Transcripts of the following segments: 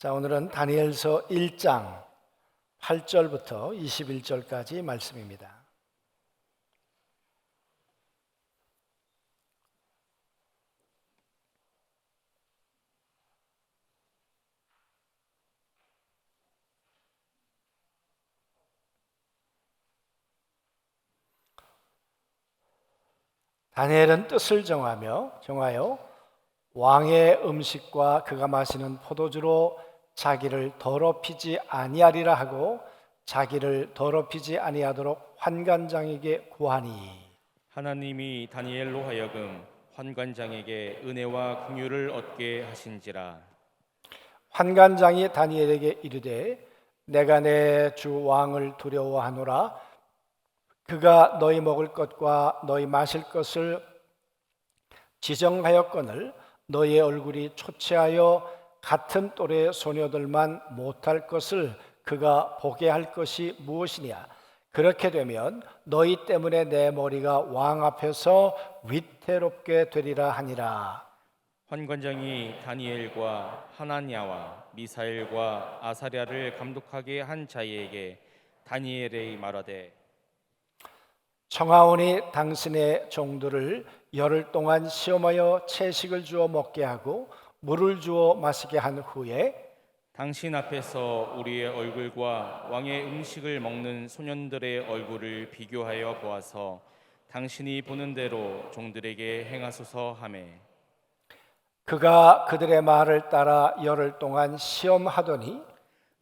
자, 오늘은 다니엘서 1장 8절부터 21절까지 말씀입니다. 다니엘은 뜻을 정하여 왕의 음식과 그가 마시는 포도주로 자기를 더럽히지 아니하리라 하고 자기를 더럽히지 아니하도록 환관장에게 구하니. 하나님이 다니엘로 하여금 환관장에게 은혜와 긍휼을 얻게 하신지라. 환관장이 다니엘에게 이르되 내가 내 주 왕을 두려워하노라. 그가 너희 먹을 것과 너희 마실 것을 지정하였거늘 너희의 얼굴이 초췌하여 같은 또래 소녀들만 못할 것을 그가 보게 할 것이 무엇이냐. 그렇게 되면 너희 때문에 내 머리가 왕 앞에서 위태롭게 되리라 하니라. 환관장이 다니엘과 하나냐와 미사엘과 아사랴를 감독하게 한 자에게 다니엘이 말하되 청하오니 당신의 종들을 열흘 동안 시험하여 채식을 주어 먹게 하고 물을 주어 마시게 한 후에 당신 앞에서 우리의 얼굴과 왕의 음식을 먹는 소년들의 얼굴을 비교하여 보아서 당신이 보는 대로 종들에게 행하소서 하매 그가 그들의 말을 따라 열흘 동안 시험하더니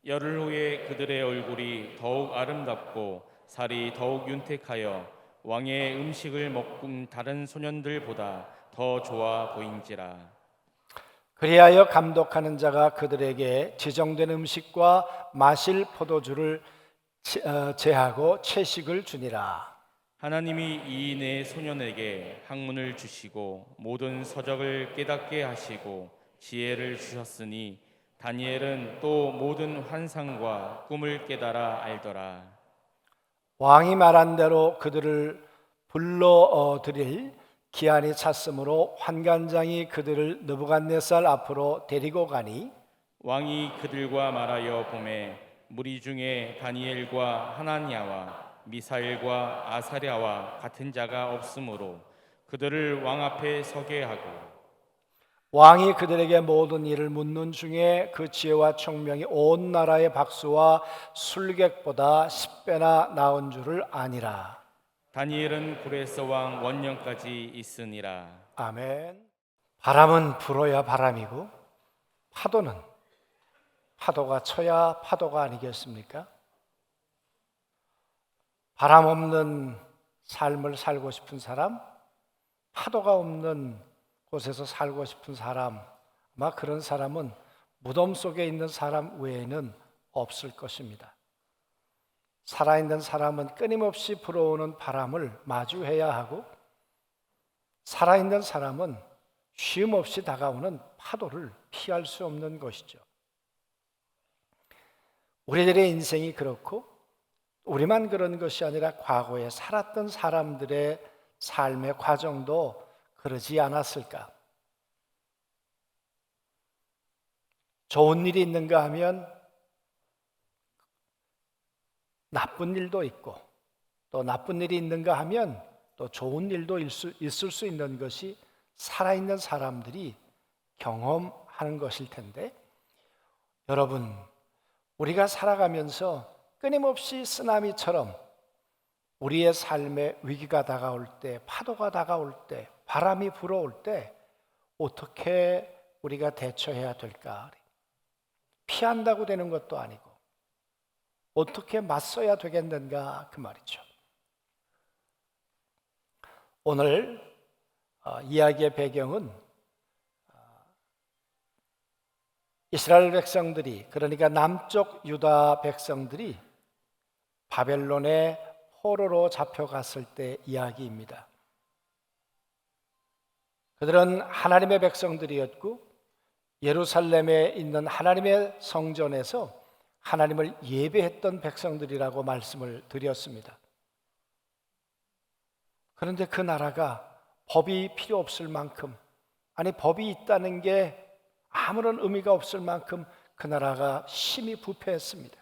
열흘 후에 그들의 얼굴이 더욱 아름답고 살이 더욱 윤택하여 왕의 음식을 먹은 다른 소년들보다 더 좋아 보인지라. 그리하여 감독하는 자가 그들에게 지정된 음식과 마실 포도주를 제하고 채식을 주니라. 하나님이 이 네 소년에게 학문을 주시고 모든 서적을 깨닫게 하시고 지혜를 주셨으니 다니엘은 또 모든 환상과 꿈을 깨달아 알더라. 왕이 말한 대로 그들을 불러들일 기한이 찼으므로 환관장이 그들을 느부갓네살 앞으로 데리고 가니 왕이 그들과 말하여 보매 무리 중에 다니엘과 하나냐와 미사엘과 아사랴와 같은 자가 없으므로 그들을 왕 앞에 서게 하고 왕이 그들에게 모든 일을 묻는 중에 그 지혜와 총명이 온 나라의 박수와 술객보다 10배나 나은 줄을 아니라. 다니엘은 고레스 왕 원년까지 있으니라. 아멘. 바람은 불어야 바람이고 파도가 쳐야 파도가 아니겠습니까? 바람 없는 삶을 살고 싶은 사람, 파도가 없는 곳에서 살고 싶은 사람, 아마 그런 사람은 무덤 속에 있는 사람 외에는 없을 것입니다. 살아있는 사람은 끊임없이 불어오는 바람을 마주해야 하고 살아있는 사람은 쉼없이 다가오는 파도를 피할 수 없는 것이죠. 우리들의 인생이 그렇고 우리만 그런 것이 아니라 과거에 살았던 사람들의 삶의 과정도 그러지 않았을까? 좋은 일이 있는가 하면 나쁜 일도 있고 또 나쁜 일이 있는가 하면 또 좋은 일도 있을 수 있는 것이 살아있는 사람들이 경험하는 것일 텐데 여러분, 우리가 살아가면서 끊임없이 쓰나미처럼 우리의 삶에 위기가 다가올 때, 파도가 다가올 때, 바람이 불어올 때 어떻게 우리가 대처해야 될까? 피한다고 되는 것도 아니고 어떻게 맞서야 되겠는가 그 말이죠. 오늘 이야기의 배경은 이스라엘 백성들이, 그러니까 남쪽 유다 백성들이 바벨론의 포로로 잡혀갔을 때 이야기입니다. 그들은 하나님의 백성들이었고 예루살렘에 있는 하나님의 성전에서 하나님을 예배했던 백성들이라고 말씀을 드렸습니다. 그런데 그 나라가 법이 필요 없을 만큼, 아니 법이 있다는 게 아무런 의미가 없을 만큼 그 나라가 심히 부패했습니다.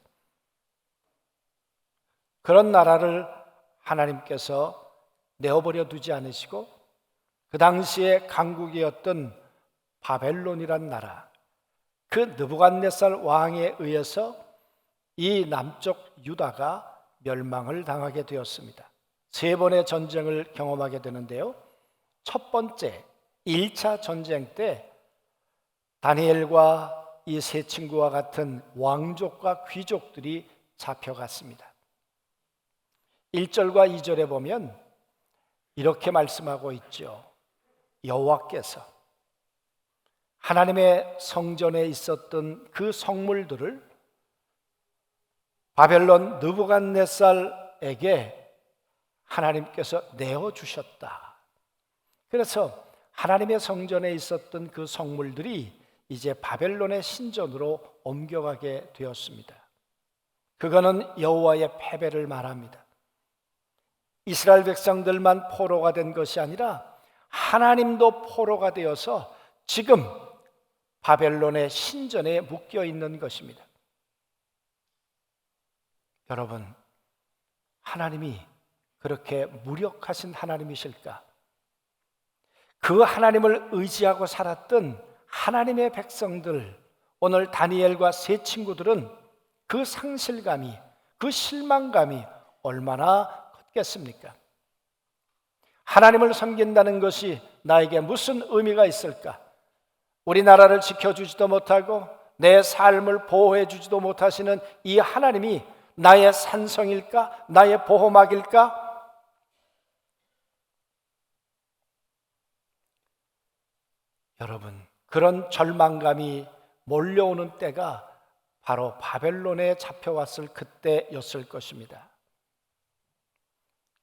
그런 나라를 하나님께서 내어버려 두지 않으시고 그 당시에 강국이었던 바벨론이란 나라, 그 느부갓네살 왕에 의해서 이 남쪽 유다가 멸망을 당하게 되었습니다. 세 번의 전쟁을 경험하게 되는데요. 첫 번째 1차 전쟁 때 다니엘과 이 세 친구와 같은 왕족과 귀족들이 잡혀갔습니다. 1절과 2절에 보면 이렇게 말씀하고 있죠. 여호와께서 하나님의 성전에 있었던 그 성물들을 바벨론 느부갓네살에게 하나님께서 내어주셨다. 그래서 하나님의 성전에 있었던 그 성물들이 이제 바벨론의 신전으로 옮겨가게 되었습니다. 그거는 여호와의 패배를 말합니다. 이스라엘 백성들만 포로가 된 것이 아니라 하나님도 포로가 되어서 지금 바벨론의 신전에 묶여 있는 것입니다. 여러분, 하나님이 그렇게 무력하신 하나님이실까? 그 하나님을 의지하고 살았던 하나님의 백성들, 오늘 다니엘과 세 친구들은 그 상실감이, 그 실망감이 얼마나 컸겠습니까? 하나님을 섬긴다는 것이 나에게 무슨 의미가 있을까? 우리나라를 지켜주지도 못하고 내 삶을 보호해주지도 못하시는 이 하나님이 나의 산성일까? 나의 보호막일까? 여러분, 그런 절망감이 몰려오는 때가 바로 바벨론에 잡혀왔을 그때였을 것입니다.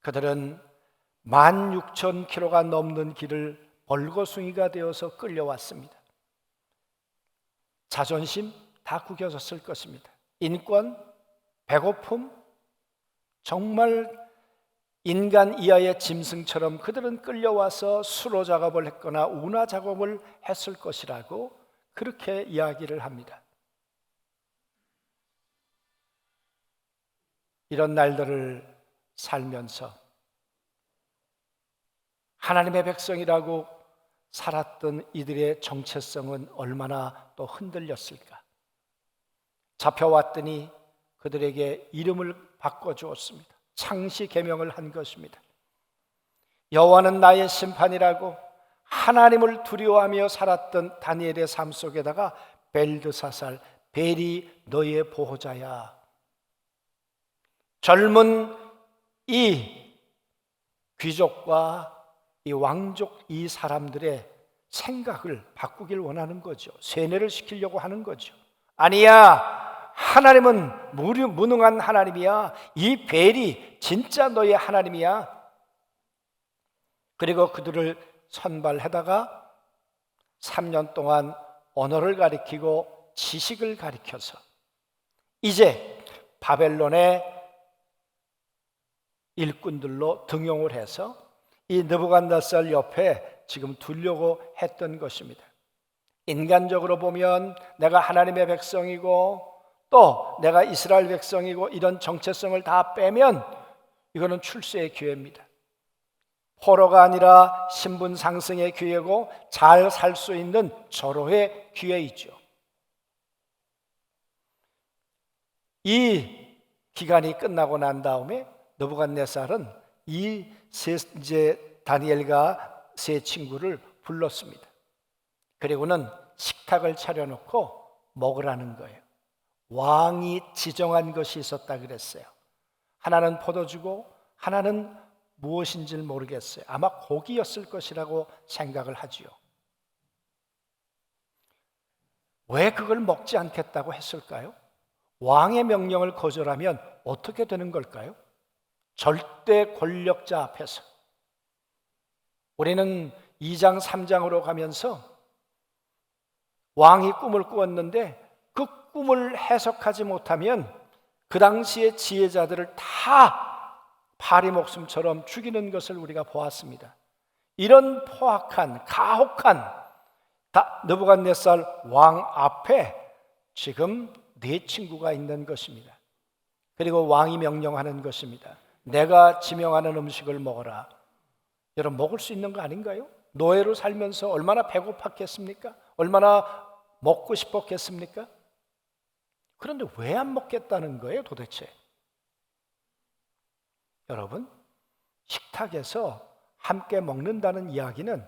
그들은 16,000km가 넘는 길을 벌거숭이가 되어서 끌려왔습니다. 자존심 다 구겨졌을 것입니다. 인권, 배고픔, 정말 인간 이하의 짐승처럼 그들은 끌려와서 수로 작업을 했거나 운하 작업을 했을 것이라고 그렇게 이야기를 합니다. 이런 날들을 살면서 하나님의 백성이라고 살았던 이들의 정체성은 얼마나 또 흔들렸을까? 잡혀왔더니 그들에게 이름을 바꿔주었습니다. 창시 계명을 한 것입니다. 여호와는 나의 심판이라고 하나님을 두려워하며 살았던 다니엘의 삶 속에다가 벨드사살, 벨이 너의 보호자야. 젊은 이 귀족과 이 왕족 이 사람들의 생각을 바꾸길 원하는 거죠. 세뇌를 시키려고 하는 거죠. 아니야, 하나님은 무능한 하나님이야. 이 벨이 진짜 너의 하나님이야. 그리고 그들을 선발해다가 3년 동안 언어를 가리키고 지식을 가리켜서 이제 바벨론의 일꾼들로 등용을 해서 이 느부갓네살 옆에 지금 두려고 했던 것입니다. 인간적으로 보면 내가 하나님의 백성이고 또 내가 이스라엘 백성이고 이런 정체성을 다 빼면 이거는 출세의 기회입니다. 포로가 아니라 신분 상승의 기회고 잘 살 수 있는 절호의 기회이죠. 이 기간이 끝나고 난 다음에 느부갓네살은 이제 다니엘과 세 친구를 불렀습니다. 그리고는 식탁을 차려놓고 먹으라는 거예요. 왕이 지정한 것이 있었다 그랬어요. 하나는 포도주고 하나는 무엇인지를 모르겠어요. 아마 고기였을 것이라고 생각을 하지요. 왜 그걸 먹지 않겠다고 했을까요? 왕의 명령을 거절하면 어떻게 되는 걸까요? 절대 권력자 앞에서. 우리는 2장 3장으로 가면서 왕이 꿈을 꾸었는데 그 꿈을 해석하지 못하면 그 당시의 지혜자들을 다 파리 목숨처럼 죽이는 것을 우리가 보았습니다. 이런 포악한 가혹한 느부갓네살 왕 앞에 지금 네 친구가 있는 것입니다. 그리고 왕이 명령하는 것입니다. 내가 지명하는 음식을 먹어라. 여러분, 먹을 수 있는 거 아닌가요? 노예로 살면서 얼마나 배고팠겠습니까? 얼마나 먹고 싶었겠습니까? 그런데 왜 안 먹겠다는 거예요, 도대체? 여러분, 식탁에서 함께 먹는다는 이야기는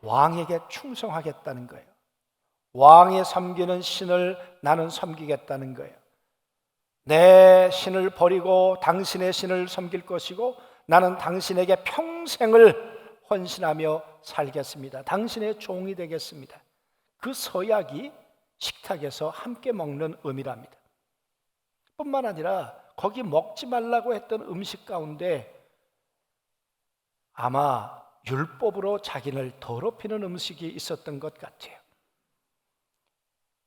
왕에게 충성하겠다는 거예요. 왕이 섬기는 신을 나는 섬기겠다는 거예요. 내 신을 버리고 당신의 신을 섬길 것이고 나는 당신에게 평생을 헌신하며 살겠습니다. 당신의 종이 되겠습니다. 그 서약이 식탁에서 함께 먹는 의미랍니다. 뿐만 아니라 거기 먹지 말라고 했던 음식 가운데 아마 율법으로 자기를 더럽히는 음식이 있었던 것 같아요.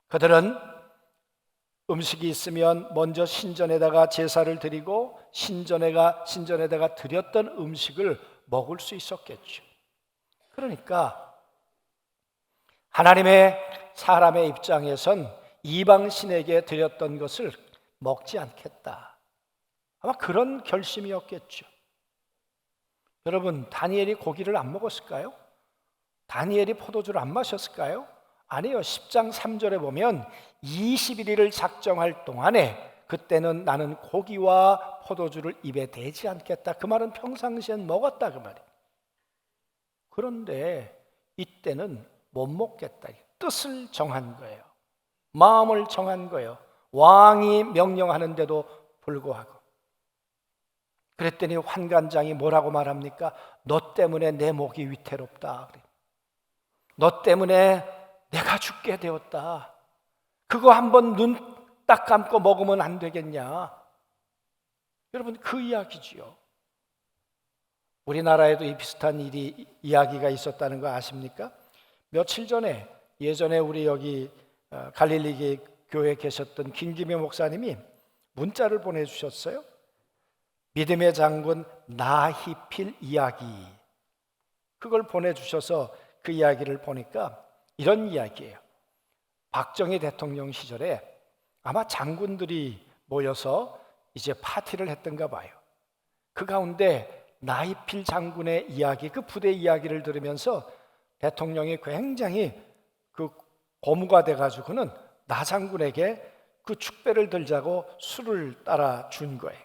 그들은 음식이 있으면 먼저 신전에다가 제사를 드리고 신전에다가 드렸던 음식을 먹을 수 있었겠죠. 그러니까 하나님의 사람의 입장에선 이방신에게 드렸던 것을 먹지 않겠다. 아마 그런 결심이었겠죠. 여러분, 다니엘이 고기를 안 먹었을까요? 다니엘이 포도주를 안 마셨을까요? 아니요. 10장 3절에 보면 21일을 작정할 동안에 그때는 나는 고기와 포도주를 입에 대지 않겠다. 그 말은 평상시엔 먹었다 그 말이에요. 그런데 이때는 못 먹겠다. 뜻을 정한 거예요. 마음을 정한 거예요. 왕이 명령하는데도 불구하고. 그랬더니 환관장이 뭐라고 말합니까? 너 때문에 내 목이 위태롭다. 너 때문에 내가 죽게 되었다. 그거 한번 눈 딱 감고 먹으면 안 되겠냐? 여러분, 그 이야기지요. 우리나라에도 이 비슷한 이야기가 있었다는 거 아십니까? 며칠 전에 예전에 우리 여기 갈릴리 교회에 계셨던 김기명 목사님이 문자를 보내주셨어요. 믿음의 장군 나히필 이야기. 그걸 보내주셔서 그 이야기를 보니까 이런 이야기예요. 박정희 대통령 시절에 아마 장군들이 모여서 이제 파티를 했던가 봐요. 그 가운데 나히필 장군의 이야기, 그 부대 이야기를 들으면서 대통령이 굉장히 그 고무가 돼가지고는 나 장군에게 그 축배를 들자고 술을 따라 준 거예요.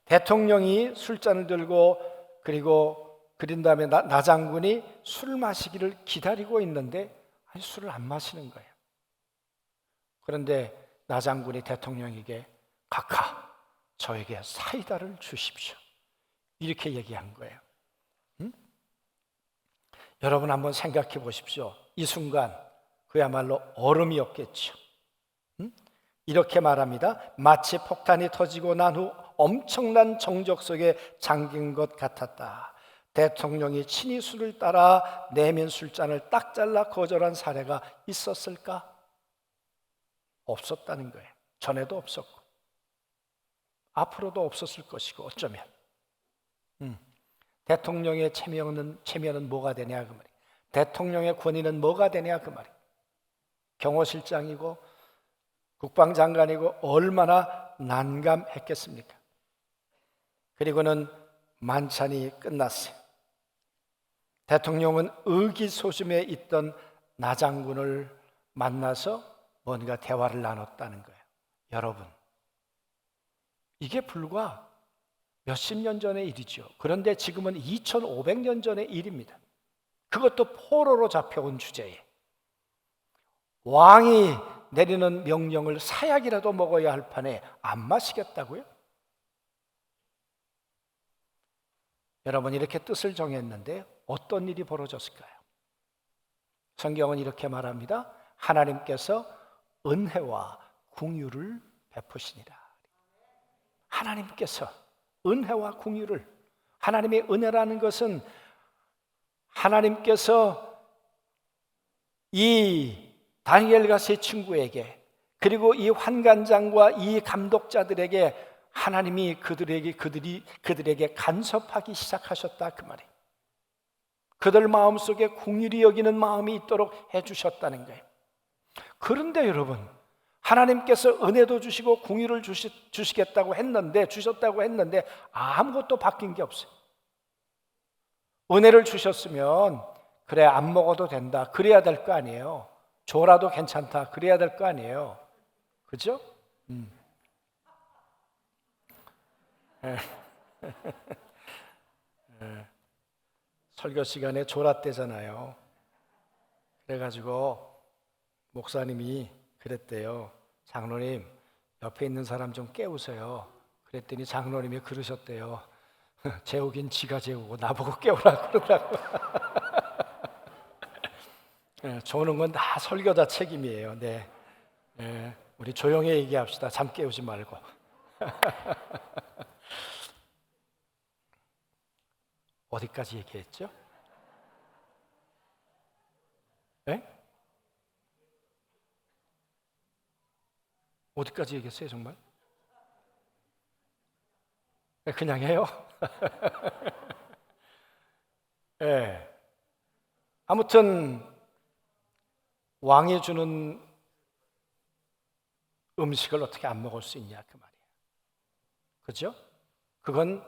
대통령이 술잔을 들고 그린 다음에 나 장군이 술 마시기를 기다리고 있는데 술을 안 마시는 거예요. 그런데 나 장군이 대통령에게 각하 저에게 사이다를 주십시오. 이렇게 얘기한 거예요. 여러분 한번 생각해 보십시오. 이 순간 그야말로 얼음이었겠죠. 이렇게 말합니다. 마치 폭탄이 터지고 난 후 엄청난 정적 속에 잠긴 것 같았다. 대통령이 친히 술을 따라 내민 술잔을 딱 잘라 거절한 사례가 있었을까? 없었다는 거예요. 전에도 없었고 앞으로도 없었을 것이고 어쩌면 대통령의 체면은 뭐가 되냐 그 말이에요. 대통령의 권위는 뭐가 되냐 그 말이에요. 경호실장이고 국방장관이고 얼마나 난감했겠습니까? 그리고는 만찬이 끝났어요. 대통령은 의기소침해 있던 나 장군을 만나서 뭔가 대화를 나눴다는 거예요. 여러분, 이게 불과 몇십 년 전의 일이죠. 그런데 지금은 2500년 전의 일입니다. 그것도 포로로 잡혀온 주제에 왕이 내리는 명령을 사약이라도 먹어야 할 판에 안 마시겠다고요? 여러분, 이렇게 뜻을 정했는데 어떤 일이 벌어졌을까요? 성경은 이렇게 말합니다. 하나님께서 은혜와 긍휼을 베푸시니라. 하나님께서 은혜와 긍휼을, 하나님의 은혜라는 것은 하나님께서 이 다니엘과 세 친구에게 그리고 이 환관장과 이 감독자들에게 하나님이 그들에게 간섭하기 시작하셨다 그 말이에요. 그들 마음속에 긍휼히 여기는 마음이 있도록 해주셨다는 거예요. 그런데 여러분, 하나님께서 은혜도 주시고 공의를 주시겠다고 했는데, 주셨다고 했는데 아무것도 바뀐 게 없어요. 은혜를 주셨으면 그래, 안 먹어도 된다, 그래야 될 거 아니에요. 줘라도 괜찮다, 그래야 될 거 아니에요. 그죠? 설교 시간에 줘라 때잖아요. 그래가지고 목사님이 그랬대요. 장로님, 옆에 있는 사람 좀 깨우세요. 그랬더니 장로님이 그러셨대요. 재우긴 지가 재우고 나보고 깨우라 그러더라고. 조는 건 다 설교자 책임이에요. 네. 우리 조용히 얘기합시다. 잠 깨우지 말고. 어디까지 얘기했죠? 네? 어디까지 얘기했어요, 정말? 그냥 해요? 네. 아무튼 왕이 주는 음식을 어떻게 안 먹을 수 있냐 그 말이에요. 그죠? 그건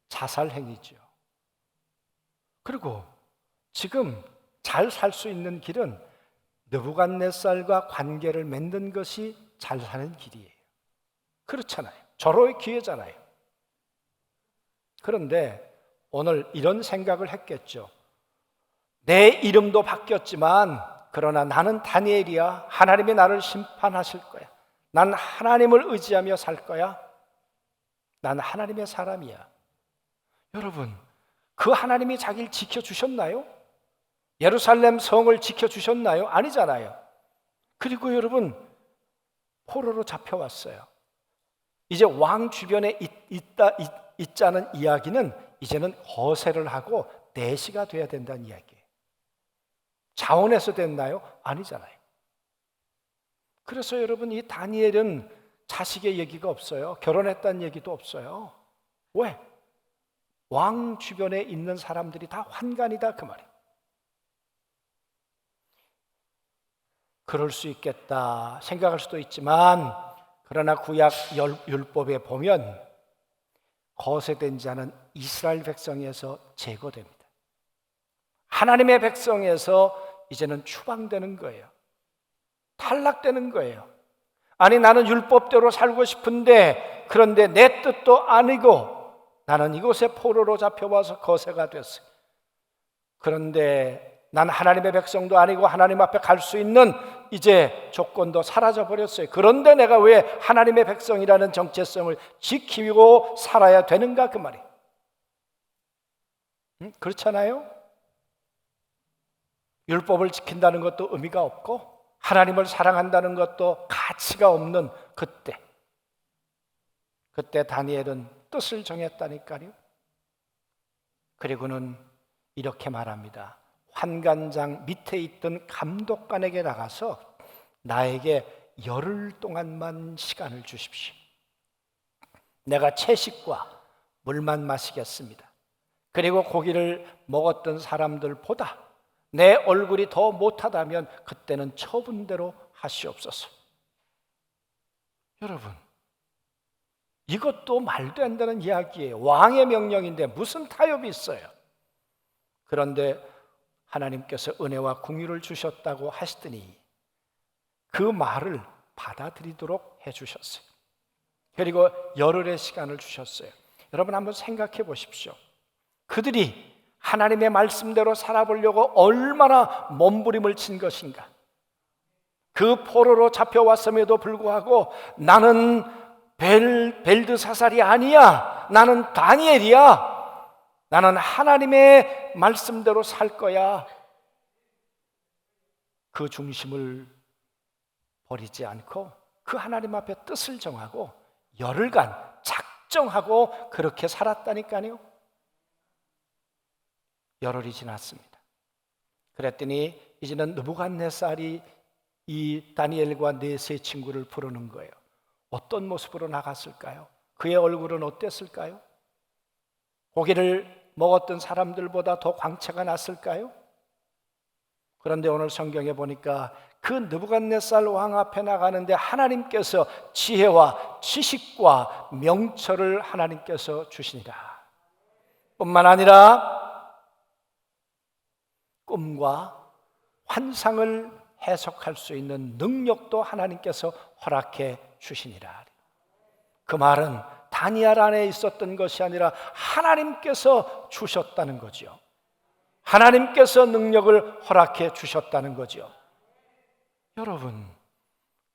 자살 행위죠. 그리고 지금 잘 살 수 있는 길은 느부갓네살과 관계를 맺는 것이 잘 사는 길이에요. 그렇잖아요. 절호의 기회잖아요. 그런데 오늘 이런 생각을 했겠죠. 내 이름도 바뀌었지만 그러나 나는 다니엘이야. 하나님이 나를 심판하실 거야. 난 하나님을 의지하며 살 거야. 난 하나님의 사람이야. 여러분, 그 하나님이 자기를 지켜주셨나요? 예루살렘 성을 지켜주셨나요? 아니잖아요. 그리고 여러분, 포로로 잡혀왔어요. 이제 왕 주변에 있자는 이야기는 이제는 거세를 하고 내시가 돼야 된다는 이야기예요. 자원해서 됐나요? 아니잖아요. 그래서 여러분, 이 다니엘은 자식의 얘기가 없어요. 결혼했다는 얘기도 없어요. 왜? 왕 주변에 있는 사람들이 다 환관이다 그 말이에요. 그럴 수 있겠다 생각할 수도 있지만, 그러나 구약 율법에 보면 거세된 자는 이스라엘 백성에서 제거됩니다. 하나님의 백성에서 이제는 추방되는 거예요. 탈락되는 거예요. 아니, 나는 율법대로 살고 싶은데 그런데 내 뜻도 아니고 나는 이곳에 포로로 잡혀와서 거세가 됐어요. 그런데 난 하나님의 백성도 아니고 하나님 앞에 갈 수 있는 이제 조건도 사라져 버렸어요. 그런데 내가 왜 하나님의 백성이라는 정체성을 지키고 살아야 되는가 그 말이에요. 그렇잖아요? 율법을 지킨다는 것도 의미가 없고 하나님을 사랑한다는 것도 가치가 없는 그때 다니엘은 뜻을 정했다니까요. 그리고는 이렇게 말합니다. 환관장 밑에 있던 감독관에게 나가서 나에게 열흘 동안만 시간을 주십시오. 내가 채식과 물만 마시겠습니다. 그리고 고기를 먹었던 사람들보다 내 얼굴이 더 못하다면 그때는 처분대로 하시옵소서. 여러분, 이것도 말도 안 되는 이야기예요. 왕의 명령인데 무슨 타협이 있어요? 그런데 하나님께서 은혜와 공의를 주셨다고 하시더니 그 말을 받아들이도록 해주셨어요. 그리고 열흘의 시간을 주셨어요. 여러분 한번 생각해 보십시오. 그들이 하나님의 말씀대로 살아보려고 얼마나 몸부림을 친 것인가. 그 포로로 잡혀왔음에도 불구하고 나는 벨드사살이 아니야. 나는 다니엘이야. 나는 하나님의 말씀대로 살 거야. 그 중심을 버리지 않고 그 하나님 앞에 뜻을 정하고 열흘간 작정하고 그렇게 살았다니까요. 열흘이 지났습니다. 그랬더니 이제는 느부갓네살이 이 다니엘과 네 세 친구를 부르는 거예요. 어떤 모습으로 나갔을까요? 그의 얼굴은 어땠을까요? 고기를 먹었던 사람들보다 더 광채가 났을까요? 그런데 오늘 성경에 보니까 그 느부갓네살 왕 앞에 나가는데 하나님께서 지혜와 지식과 명철을 하나님께서 주시니라. 뿐만 아니라 꿈과 환상을 해석할 수 있는 능력도 하나님께서 허락해 주시니라. 그 말은 다니엘 안에 있었던 것이 아니라 하나님께서 주셨다는 거죠. 하나님께서 능력을 허락해 주셨다는 거죠. 여러분,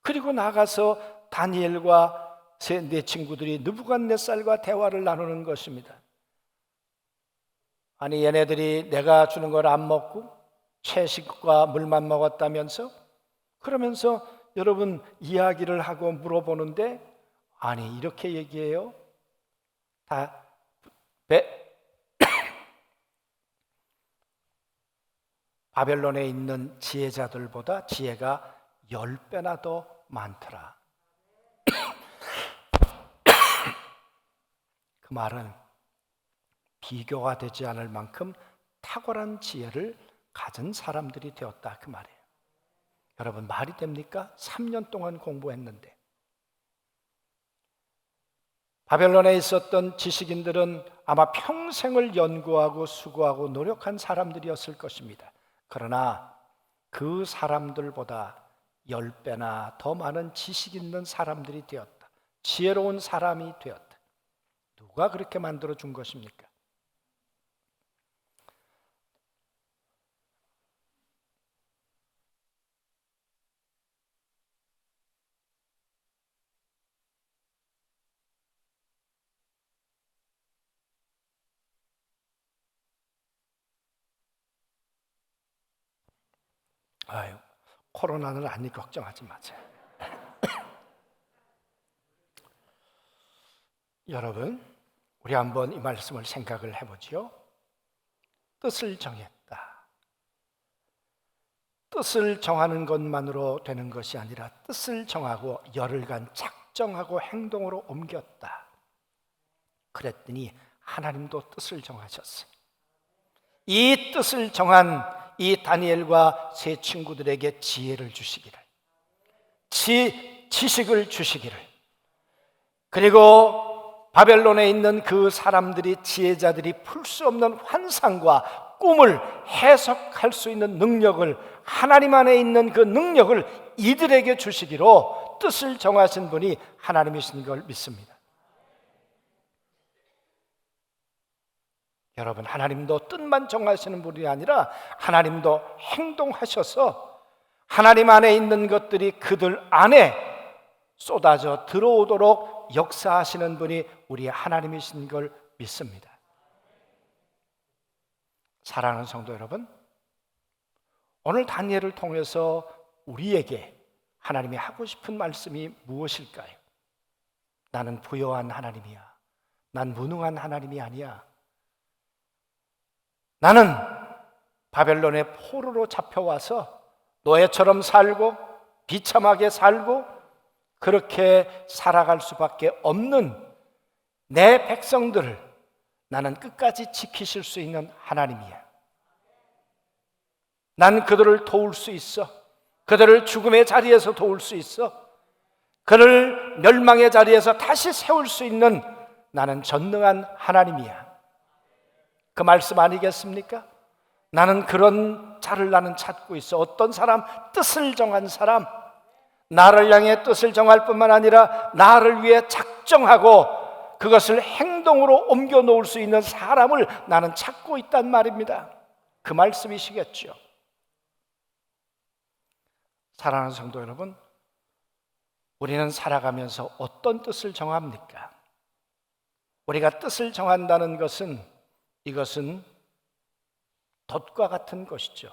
그리고 나가서 다니엘과 네 친구들이 느부갓네살과 대화를 나누는 것입니다. 아니, 얘네들이 내가 주는 걸 안 먹고 채식과 물만 먹었다면서? 그러면서 여러분 이야기를 하고 물어보는데, 아니 이렇게 얘기해요. 바벨론에 있는 지혜자들보다 지혜가 10배나 더 많더라. 그 말은 비교가 되지 않을 만큼 탁월한 지혜를 가진 사람들이 되었다, 그 말이에요. 여러분, 말이 됩니까? 3년 동안 공부했는데. 바벨론에 있었던 지식인들은 아마 평생을 연구하고 수고하고 노력한 사람들이었을 것입니다. 그러나 그 사람들보다 10배나 더 많은 지식 있는 사람들이 되었다. 지혜로운 사람이 되었다. 누가 그렇게 만들어 준 것입니까? 아유, 코로나는 아니 걱정하지 마세요. 여러분, 우리 한번 이 말씀을 생각을 해보지요. 뜻을 정했다. 뜻을 정하는 것만으로 되는 것이 아니라 뜻을 정하고 열흘간 작정하고 행동으로 옮겼다. 그랬더니 하나님도 뜻을 정하셨어요. 이 뜻을 정한 이 다니엘과 세 친구들에게 지혜를 주시기를, 지식을 주시기를, 그리고 바벨론에 있는 그 사람들이, 지혜자들이 풀 수 없는 환상과 꿈을 해석할 수 있는 능력을, 하나님 안에 있는 그 능력을 이들에게 주시기로 뜻을 정하신 분이 하나님이신 걸 믿습니다. 여러분, 하나님도 뜻만 정하시는 분이 아니라 하나님도 행동하셔서 하나님 안에 있는 것들이 그들 안에 쏟아져 들어오도록 역사하시는 분이 우리 하나님이신 걸 믿습니다. 사랑하는 성도 여러분, 오늘 다니엘을 통해서 우리에게 하나님이 하고 싶은 말씀이 무엇일까요? 나는 부요한 하나님이야. 난 무능한 하나님이 아니야. 나는 바벨론의 포로로 잡혀와서 노예처럼 살고 비참하게 살고 그렇게 살아갈 수밖에 없는 내 백성들을 나는 끝까지 지키실 수 있는 하나님이야. 난 그들을 도울 수 있어. 그들을 죽음의 자리에서 도울 수 있어. 그를 멸망의 자리에서 다시 세울 수 있는 나는 전능한 하나님이야. 그 말씀 아니겠습니까? 나는 그런 자를 나는 찾고 있어. 어떤 사람? 뜻을 정한 사람, 나를 향해 뜻을 정할 뿐만 아니라 나를 위해 작정하고 그것을 행동으로 옮겨 놓을 수 있는 사람을 나는 찾고 있단 말입니다. 그 말씀이시겠죠. 사랑하는 성도 여러분, 우리는 살아가면서 어떤 뜻을 정합니까? 우리가 뜻을 정한다는 것은, 이것은 돛과 같은 것이죠.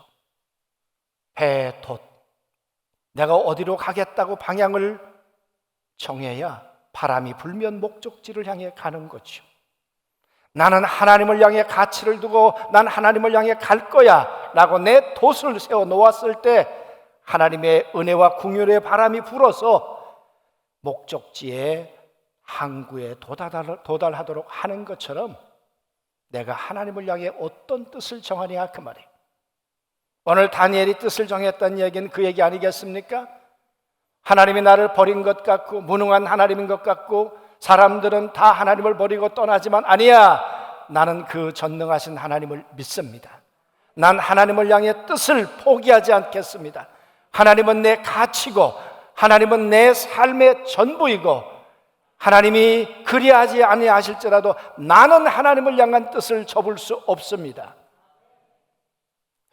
배의 돛. 내가 어디로 가겠다고 방향을 정해야 바람이 불면 목적지를 향해 가는 거죠. 나는 하나님을 향해 가치를 두고 난 하나님을 향해 갈 거야 라고 내 돛을 세워 놓았을 때 하나님의 은혜와 긍휼의 바람이 불어서 목적지에 항구에 도달하도록 하는 것처럼 내가 하나님을 향해 어떤 뜻을 정하냐 그 말이에요. 오늘 다니엘이 뜻을 정했다는 얘기는 그 얘기 아니겠습니까? 하나님이 나를 버린 것 같고 무능한 하나님인 것 같고 사람들은 다 하나님을 버리고 떠나지만 아니야, 나는 그 전능하신 하나님을 믿습니다. 난 하나님을 향해 뜻을 포기하지 않겠습니다. 하나님은 내 가치고 하나님은 내 삶의 전부이고 하나님이 그리하지 아니하실지라도 나는 하나님을 향한 뜻을 접을 수 없습니다.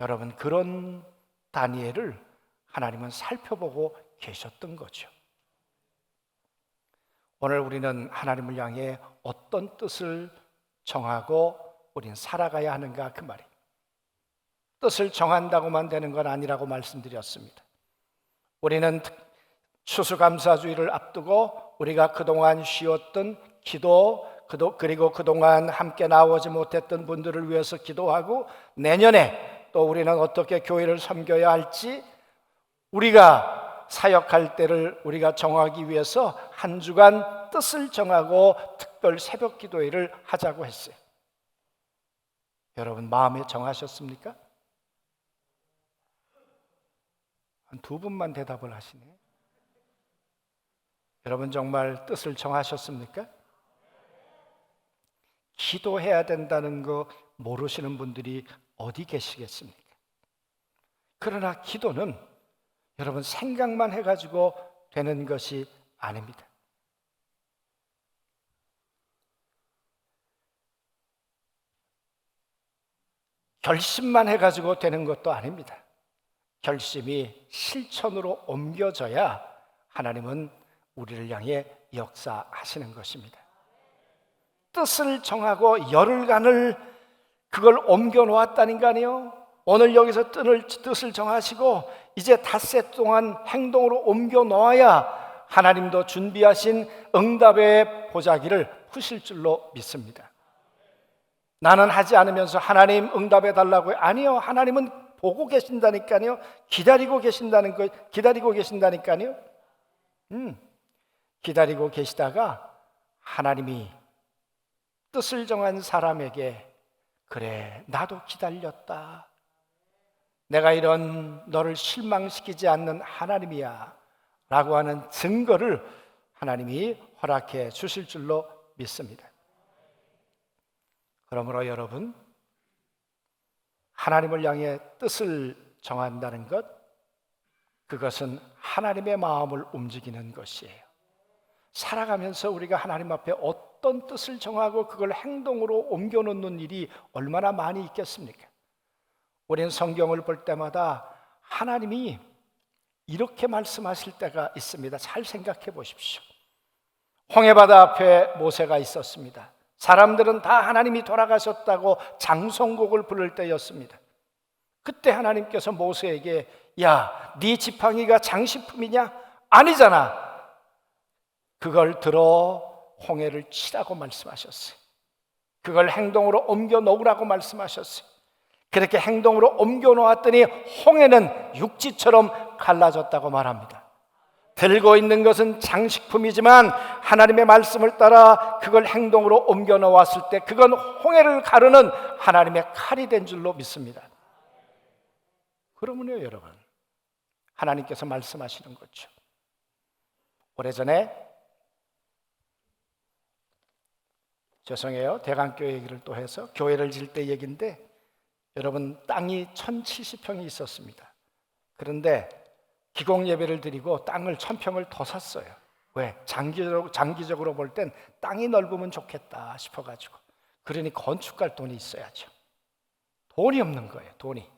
여러분, 그런 다니엘을 하나님은 살펴보고 계셨던 거죠. 오늘 우리는 하나님을 향해 어떤 뜻을 정하고 우리는 살아가야 하는가, 그 말이에요. 뜻을 정한다고만 되는 건 아니라고 말씀드렸습니다. 우리는 추수감사주의를 앞두고 우리가 그동안 쉬었던 기도, 그리고 그동안 함께 나오지 못했던 분들을 위해서 기도하고 내년에 또 우리는 어떻게 교회를 섬겨야 할지 우리가 사역할 때를 우리가 정하기 위해서 한 주간 뜻을 정하고 특별 새벽 기도회를 하자고 했어요. 여러분, 마음에 정하셨습니까? 한 두 분만 대답을 하시네. 여러분, 정말 뜻을 정하셨습니까? 기도해야 된다는 거 모르시는 분들이 어디 계시겠습니까? 그러나 기도는 여러분 생각만 해가지고 되는 것이 아닙니다. 결심만 해가지고 되는 것도 아닙니다. 결심이 실천으로 옮겨져야 하나님은 우리를 향해 역사하시는 것입니다. 뜻을 정하고 열흘간을 그걸 옮겨 놓았다는 거 아니에요? 오늘 여기서 뜻을 정하시고 이제 닷새 동안 행동으로 옮겨 놓아야 하나님도 준비하신 응답의 보자기를 푸실 줄로 믿습니다. 나는 하지 않으면서 하나님 응답해 달라고요? 아니요, 하나님은 보고 계신다니까요. 기다리고 계신다니까요. 기다리고 계시다가 하나님이 뜻을 정한 사람에게 그래, 나도 기다렸다. 내가 이런 너를 실망시키지 않는 하나님이야 라고 하는 증거를 하나님이 허락해 주실 줄로 믿습니다. 그러므로 여러분, 하나님을 향해 뜻을 정한다는 것, 그것은 하나님의 마음을 움직이는 것이에요. 살아가면서 우리가 하나님 앞에 어떤 뜻을 정하고 그걸 행동으로 옮겨놓는 일이 얼마나 많이 있겠습니까? 우리는 성경을 볼 때마다 하나님이 이렇게 말씀하실 때가 있습니다. 잘 생각해 보십시오. 홍해바다 앞에 모세가 있었습니다. 사람들은 다 하나님이 돌아가셨다고 장송곡을 부를 때였습니다. 그때 하나님께서 모세에게 야, 네 지팡이가 장식품이냐? 아니잖아. 그걸 들어 홍해를 치라고 말씀하셨어요. 그걸 행동으로 옮겨 놓으라고 말씀하셨어요. 그렇게 행동으로 옮겨 놓았더니 홍해는 육지처럼 갈라졌다고 말합니다. 들고 있는 것은 장식품이지만 하나님의 말씀을 따라 그걸 행동으로 옮겨 놓았을 때 그건 홍해를 가르는 하나님의 칼이 된 줄로 믿습니다. 그러면요, 여러분, 하나님께서 말씀하시는 거죠. 오래전에 죄송해요, 대강교회 얘기를 또 해서 교회를 질 때 얘기인데 여러분, 땅이 1070평이 있었습니다. 그런데 기공 예배를 드리고 땅을 1000평을 더 샀어요. 왜? 장기적으로 볼 땐 땅이 넓으면 좋겠다 싶어가지고. 그러니 건축할 돈이 있어야죠. 돈이 없는 거예요, 돈이.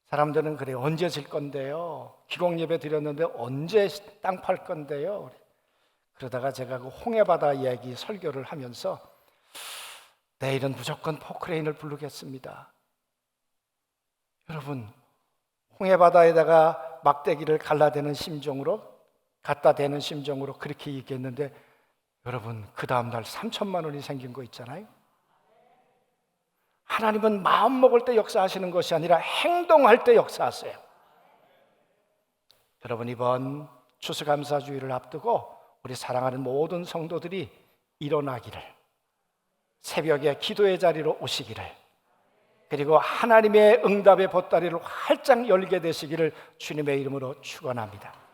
사람들은 그래, 언제 질 건데요? 기공 예배 드렸는데 언제 땅 팔 건데요? 그러다가 제가 그 홍해바다 이야기 설교를 하면서 내일은 무조건 포크레인을 부르겠습니다. 여러분, 홍해바다에다가 막대기를 갈라대는 심정으로, 갖다 대는 심정으로 그렇게 얘기했는데 여러분, 그 다음날 3천만 원이 생긴 거 있잖아요. 하나님은 마음 먹을 때 역사하시는 것이 아니라 행동할 때 역사하세요. 여러분, 이번 추수감사주의를 앞두고 우리 사랑하는 모든 성도들이 일어나기를, 새벽에 기도의 자리로 오시기를, 그리고 하나님의 응답의 보따리를 활짝 열게 되시기를 주님의 이름으로 축원합니다.